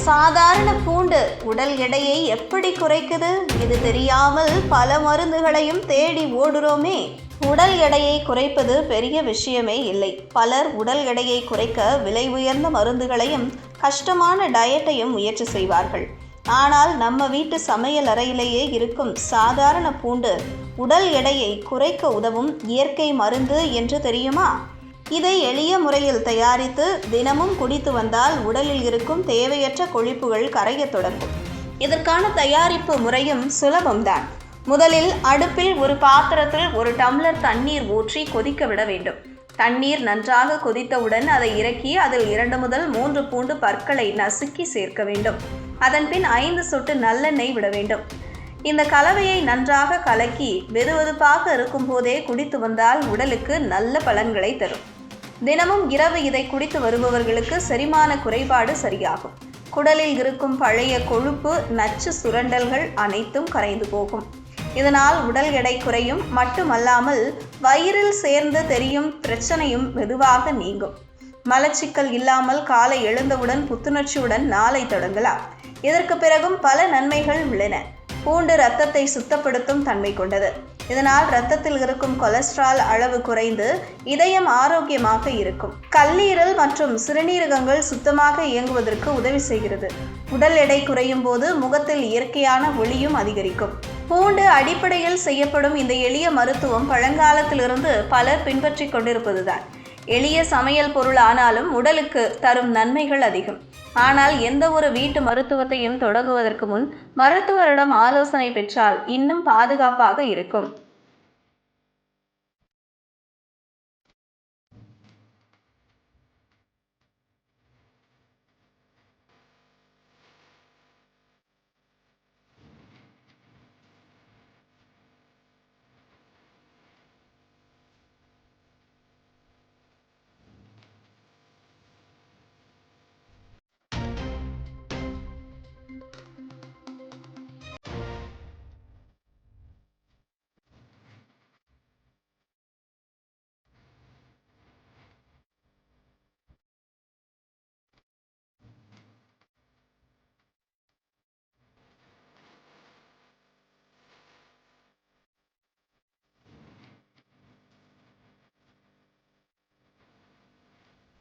சாதாரண பூண்டு உடல் எடையை எப்படி குறைக்குது? இது தெரியாமல் பல மருந்துகளையும் தேடி ஓடுறோமே. உடல் எடையை குறைப்பது பெரிய விஷயமே இல்லை. பலர் உடல் எடையை குறைக்க விலை உயர்ந்த மருந்துகளையும் கஷ்டமான டயட்டையும் முயற்சி செய்வார்கள். ஆனால் நம்ம வீட்டு சமையல் அறையிலேயே இருக்கும் சாதாரண பூண்டு உடல் எடையை குறைக்க உதவும் இயற்கை மருந்து என்று தெரியுமா? இதை எளிய முறையில் தயாரித்து தினமும் குடித்து வந்தால் உடலில் இருக்கும் தேவையற்ற கொழுப்புகள் கரையத் தொடங்கும். இதற்கான தயாரிப்பு முறையும் சுலபம்தான். முதலில் அடுப்பில் ஒரு பாத்திரத்தில் 1 டம்ளர் தண்ணீர் ஊற்றி கொதிக்க விட வேண்டும். தண்ணீர் நன்றாக கொதித்தவுடன் அதை இறக்கி அதில் 2 முதல் 3 பூண்டு பற்களை நசுக்கி சேர்க்க வேண்டும். அதன்பின் 5 சொட்டு நல்லெண்ணெய் விட வேண்டும். இந்த கலவையை நன்றாக கலக்கி வெதுவெதுப்பாக இருக்கும் போதே குடித்து வந்தால் உடலுக்கு நல்ல பலன்களை தரும். தினமும் இரவு இதை குடித்து வருபவர்களுக்கு செரிமான குறைபாடு சரியாகும். குடலில் இருக்கும் பழைய கொழுப்பு, நச்சு சுரண்டல்கள் அனைத்தும் கரைந்து போகும். இதனால் உடல் எடை குறையும் மட்டுமல்லாமல் வயிறில் சேர்ந்து தெரியும் பிரச்சனையும் மெதுவாக நீங்கும். மலச்சிக்கல் இல்லாமல் காலை எழுந்தவுடன் புத்துணர்ச்சியுடன் நாளை தொடங்கலாம். இதற்கு பிறகும் பல நன்மைகள் உள்ளன. பூண்டு இரத்தத்தை சுத்தப்படுத்தும் தன்மை கொண்டது. இதனால் இரத்தத்தில் இருக்கும் கொலஸ்ட்ரால் அளவு குறைந்து இதயம் ஆரோக்கியமாக இருக்கும். கல்லீரல் மற்றும் சிறுநீரகங்கள் சுத்தமாக இயங்குவதற்கு உதவி செய்கிறது. உடல் எடை குறையும் போது முகத்தில் இயற்கையான ஒளியும் அதிகரிக்கும். பூண்டு அடிப்படையில் செய்யப்படும் இந்த எளிய மருத்துவம் பழங்காலத்திலிருந்து பலர் பின்பற்றி கொண்டிருப்பதுதான். எளிய சமையல் பொருள் ஆனாலும் உடலுக்கு தரும் நன்மைகள் அதிகம். ஆனால் எந்த ஒரு வீட்டு மருத்துவத்தையும் தொடங்குவதற்கு முன் மருத்துவரிடம் ஆலோசனை பெற்றால் இன்னும் பாதுகாப்பாக இருக்கும்.